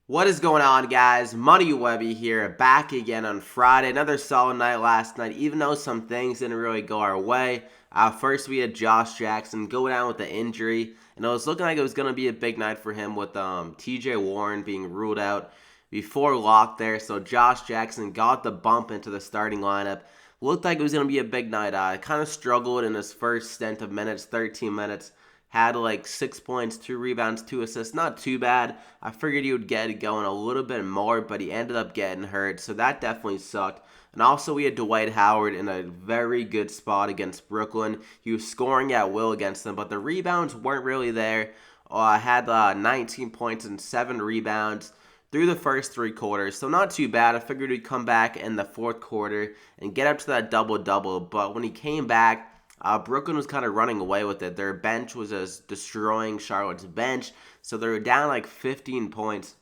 What is going on, guys? Money Webby here, back again on Friday. Another solid night last night, even though some things didn't really go our way. First, we had Josh Jackson go down with the injury, and it was looking like it was going to be a big night for him with TJ Warren being ruled out before lock there. So Josh Jackson got the bump into the starting lineup. Looked like it was going to be a big night. Kind of struggled in his first stint of minutes, 13 minutes. Had like 6 points, 2 rebounds, 2 assists. Not too bad. I figured he would get it going a little bit more, but he ended up getting hurt, so that definitely sucked. And also, we had Dwight Howard in a very good spot against Brooklyn. He was scoring at will against them, but the rebounds weren't really there. Had 19 points and 7 rebounds through the first 3 quarters, so not too bad. I figured he'd come back in the fourth quarter and get up to that double-double, but when he came back, Brooklyn was kind of running away with it. Their bench was just destroying Charlotte's bench, so they were down like 15 points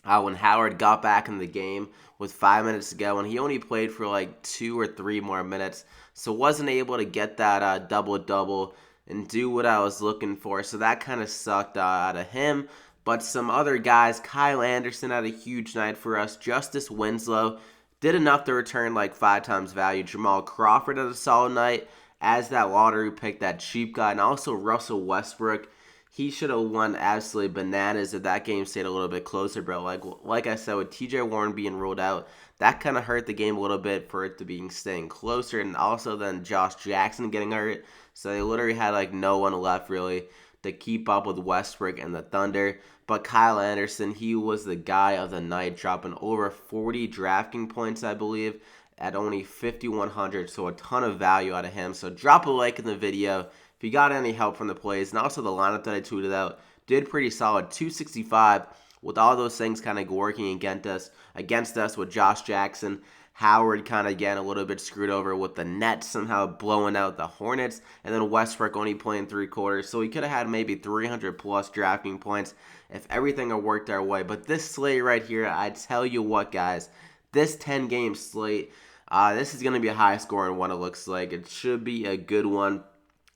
when Howard got back in the game with 5 minutes to go, and he only played for like 2 or 3 more minutes, so wasn't able to get that double-double and do what I was looking for, so that kind of sucked out of him. But some other guys, Kyle Anderson had a huge night for us. Justice Winslow did enough to return like 5 times value. Jamal Crawford had a solid night as that lottery pick, that cheap guy. And also Russell Westbrook, he should have won absolutely bananas if that game stayed a little bit closer, bro. Like I said, with TJ Warren being ruled out, that kind of hurt the game a little bit for it to be staying closer. And also then Josh Jackson getting hurt. So they literally had like no one left really to keep up with Westbrook and the Thunder. But Kyle Anderson, he was the guy of the night, dropping over 40 DraftKings points, I believe, at only 5,100, so a ton of value out of him. So drop a like in the video if you got any help from the plays. And also the lineup that I tweeted out did pretty solid, 265, with all those things kind of working against us with Josh Jackson. Howard kind of getting a little bit screwed over with the Nets somehow blowing out the Hornets, and then Westbrook only playing 3 quarters. So he could have had maybe 300 plus drafting points if everything had worked our way. But this slate right here, I tell you what, guys, this 10-game slate, this is going to be a high-scoring one, it looks like. It should be a good one.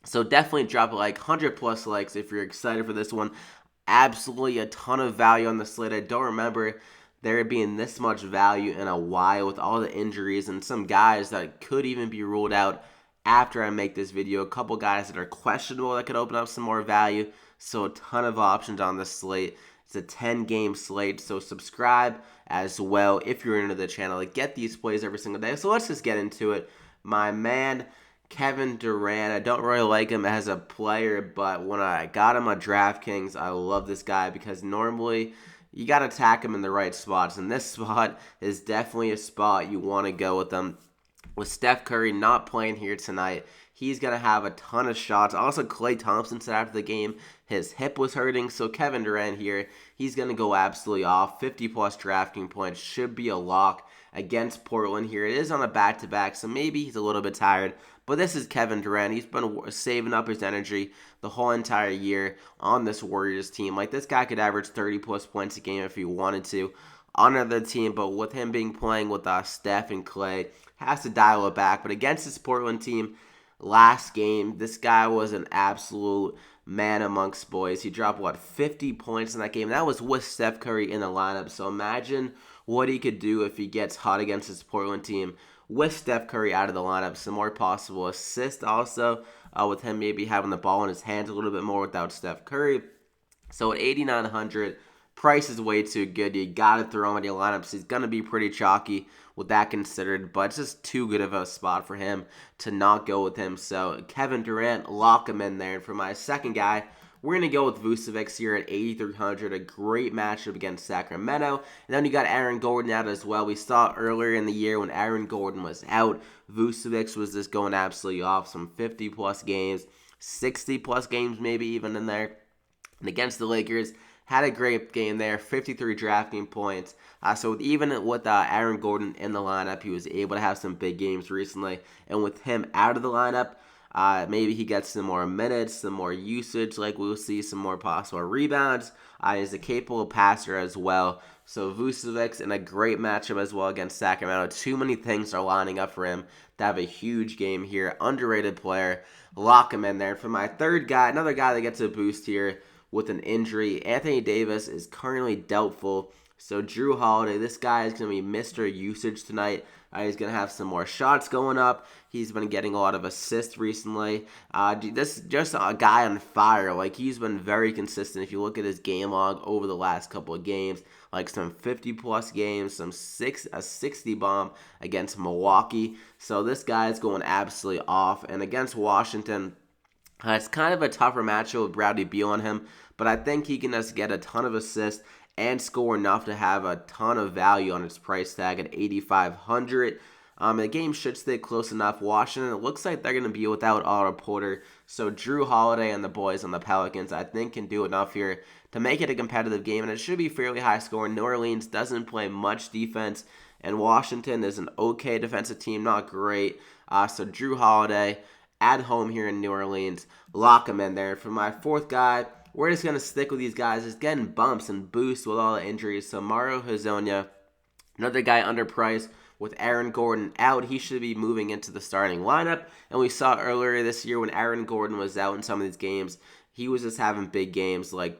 So definitely drop a like, 100 plus likes if you're excited for this one. Absolutely a ton of value on the slate. I don't remember there being this much value in a while with all the injuries and some guys that could even be ruled out after I make this video. A couple guys that are questionable that could open up some more value. So a ton of options on this slate. It's a 10-game slate, so subscribe as well if you're into the channel to get these plays every single day. So let's just get into it. My man, Kevin Durant, I don't really like him as a player, but when I got him on DraftKings, I love this guy because normally you got to attack him in the right spots, and this spot is definitely a spot you want to go with him. With Steph Curry not playing here tonight, he's going to have a ton of shots. Also, Klay Thompson said after the game his hip was hurting, so Kevin Durant here, he's going to go absolutely off. 50-plus drafting points should be a lock against Portland here. It is on a back-to-back, so maybe he's a little bit tired, but this is Kevin Durant. He's been saving up his energy the whole entire year on this Warriors team. Like, this guy could average 30-plus points a game if he wanted to on another team, but with him being playing with Steph and Klay, has to dial it back. But against this Portland team last game, this guy was an absolute man amongst boys. He dropped, 50 points in that game. That was with Steph Curry in the lineup. So imagine what he could do if he gets hot against this Portland team with Steph Curry out of the lineup. Some more possible assists also with him maybe having the ball in his hands a little bit more without Steph Curry. So at 8,900, price is way too good. You got to throw him in your lineups. He's going to be pretty chalky with that considered, but it's just too good of a spot for him to not go with him. So Kevin Durant, lock him in there. And for my second guy, we're going to go with Vucevic here at 8,300. A great matchup against Sacramento. And then you got Aaron Gordon out as well. We saw earlier in the year when Aaron Gordon was out, Vucevic was just going absolutely off. Some 50-plus games, 60-plus games maybe even in there. And against the Lakers, had a great game there, 53 drafting points. So even with Aaron Gordon in the lineup, he was able to have some big games recently. And with him out of the lineup, maybe he gets some more minutes, some more usage, like we'll see some more possible rebounds. He's a capable passer as well. So Vucevic in a great matchup as well against Sacramento. Too many things are lining up for him to have a huge game here. Underrated player. Lock him in there. For my third guy, another guy that gets a boost here, with an injury. Anthony Davis is currently doubtful. So Jrue Holiday, this guy is going to be Mr. Usage tonight. He's going to have some more shots going up. He's been getting a lot of assists recently. This is just a guy on fire. Like, he's been very consistent. If you look at his game log over the last couple of games, like some 50-plus games, a 60 bomb against Milwaukee. So this guy is going absolutely off. And against Washington, it's kind of a tougher matchup with Bradley Beal on him, but I think he can just get a ton of assists and score enough to have a ton of value on its price tag at 8,500. The game should stay close enough. Washington, it looks like they're going to be without Otto Porter, so Jrue Holiday and the boys on the Pelicans, I think, can do enough here to make it a competitive game, and it should be fairly high scoring. New Orleans doesn't play much defense, and Washington is an okay defensive team, not great. So Jrue Holiday at home here in New Orleans, lock him in there. For my fourth guy, we're just going to stick with these guys. Just getting bumps and boosts with all the injuries. So Mario HEZONJA, another guy underpriced with Aaron Gordon out. He should be moving into the starting lineup. And we saw earlier this year when Aaron Gordon was out in some of these games, he was just having big games like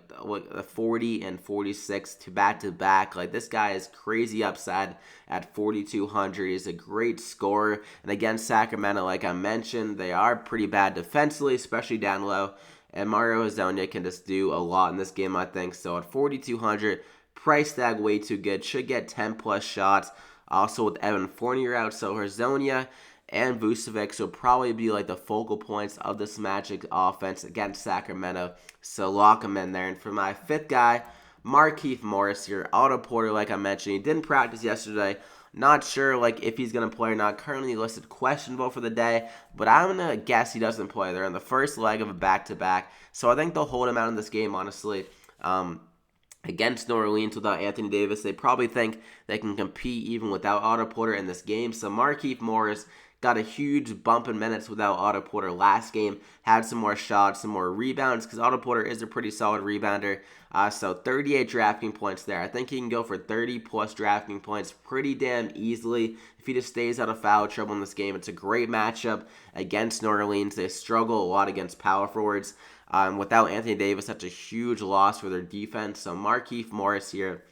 40 and 46 to back. Like, this guy is crazy upside at 4,200. He's a great scorer. And against Sacramento, like I mentioned, they are pretty bad defensively, especially down low. And Mario HEZONJA can just do a lot in this game, I think. So at 4,200, price tag way too good. Should get 10-plus shots. Also with Evan Fournier out, so HEZONJA and Vucevic will probably be like the focal points of this Magic offense against Sacramento. So lock him in there. And for my fifth guy, Markieff Morris here. Otto Porter, like I mentioned, he didn't practice yesterday. Not sure like if he's going to play or not. Currently listed questionable for the day, but I'm going to guess he doesn't play. They're in the first leg of a back-to-back, so I think they'll hold him out in this game, honestly. Against New Orleans without Anthony Davis, they probably think they can compete even without Otto Porter in this game. So Markieff Morris got a huge bump in minutes without Otto Porter last game. Had some more shots, some more rebounds, because Otto Porter is a pretty solid rebounder. So 38 drafting points there. I think he can go for 30-plus drafting points pretty damn easily if he just stays out of foul trouble in this game. It's a great matchup against New Orleans. They struggle a lot against power forwards. Without Anthony Davis, that's a huge loss for their defense. So Markieff Morris here,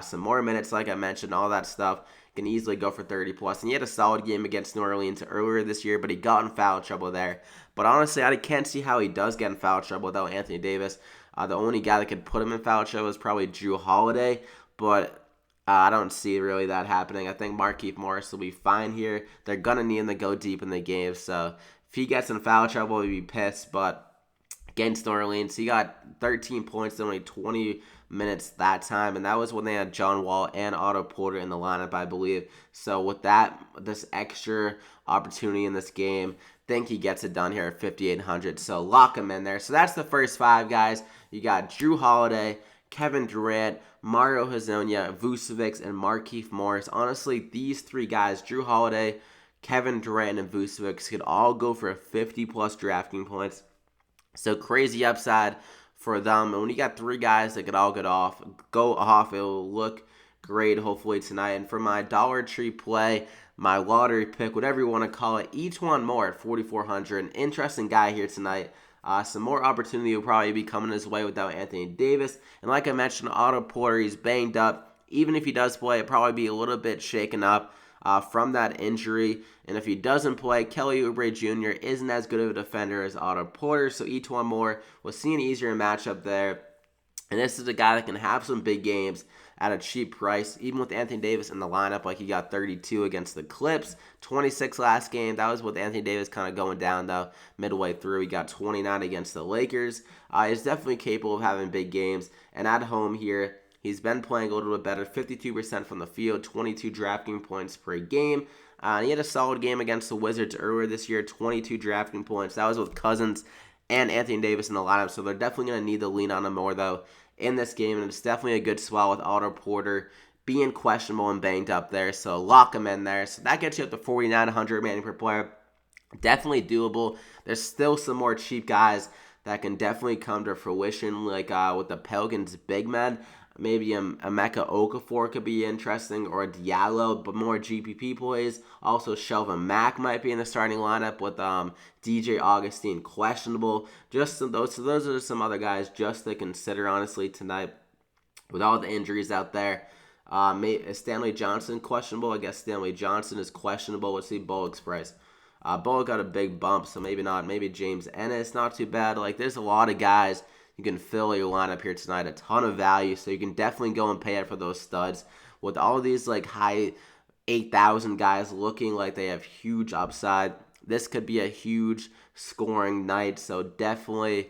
some more minutes, like I mentioned, all that stuff. Can easily go for 30-plus. And he had a solid game against New Orleans earlier this year, but he got in foul trouble there. But honestly, I can't see how he does get in foul trouble without Anthony Davis. The only guy that could put him in foul trouble is probably Jrue Holiday, but I don't see really that happening. I think Markieff Morris will be fine here. They're going to need him to go deep in the game, so if he gets in foul trouble, he'd be pissed. But against New Orleans, he got 13 points in only 20 minutes that time, and that was when they had John Wall and Otto Porter in the lineup, I believe. So with this extra opportunity in this game, I think he gets it done here at 5,800. So lock him in there. So that's the first five guys. You got Jrue Holiday, Kevin Durant, Mario HEZONJA, Vucevic, and Markieff Morris. Honestly, these three guys, Jrue Holiday, Kevin Durant, and Vucevic, could all go for 50-plus drafting points. So crazy upside for them. And when you got three guys that could all go off, it'll look great hopefully tonight. And for my Dollar Tree play, my lottery pick, whatever you want to call it, each one more at 4,400. An interesting guy here tonight. Some more opportunity will probably be coming his way without Anthony Davis. And like I mentioned, Otto Porter, he's banged up. Even if he does play, it'll probably be a little bit shaken up from that injury. And if he doesn't play, Kelly Oubre Jr. isn't as good of a defender as Otto Porter. So each one more, we'll see an easier matchup there. And this is a guy that can have some big games at a cheap price, even with Anthony Davis in the lineup. Like, he got 32 against the Clips, 26 last game. That was with Anthony Davis kind of going down, though, midway through. He got 29 against the Lakers. He's definitely capable of having big games. And at home here, he's been playing a little bit better, 52% from the field, 22 drafting points per game. And he had a solid game against the Wizards earlier this year, 22 drafting points. That was with Cousins and Anthony Davis in the lineup, so they're definitely going to need to lean on him more, though, in this game. And it's definitely a good swell with Otto Porter being questionable and banged up there, so lock him in there. So that gets you up to 4,900 remaining per player. Definitely doable. There's still some more cheap guys that can definitely come to fruition, like with the Pelicans big men. Maybe a Emeka Okafor could be interesting, or a Diallo, but more GPP plays. Also, Shelvin Mack might be in the starting lineup with DJ Augustine questionable. Those are some other guys just to consider, honestly, tonight with all the injuries out there. Is Stanley Johnson questionable? I guess Stanley Johnson is questionable. Let's see Bullock's price. Bullock got a big bump, so maybe not. Maybe James Ennis, not too bad. Like, there's a lot of guys you can fill your lineup here tonight. A ton of value, so you can definitely go and pay it for those studs. With all of these, like, high 8,000 guys looking like they have huge upside, this could be a huge scoring night, so definitely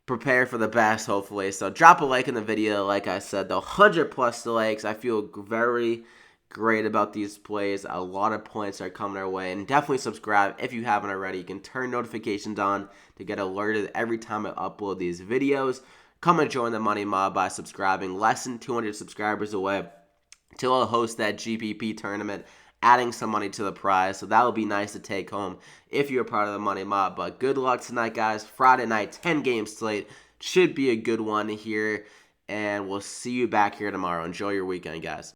prepare for the best, hopefully. So drop a like in the video. Like I said, the 100 plus likes. I feel very great about these plays. A lot of points are coming our way. And definitely subscribe if you haven't already. You can turn notifications on to get alerted every time I upload these videos. Come and join the Money Mob by subscribing. Less than 200 subscribers away till I'll host that GPP tournament, adding some money to the prize. So that will be nice to take home if you're a part of the Money Mob. But good luck tonight, guys. Friday night, 10-game slate. Should be a good one here. And we'll see you back here tomorrow. Enjoy your weekend, guys.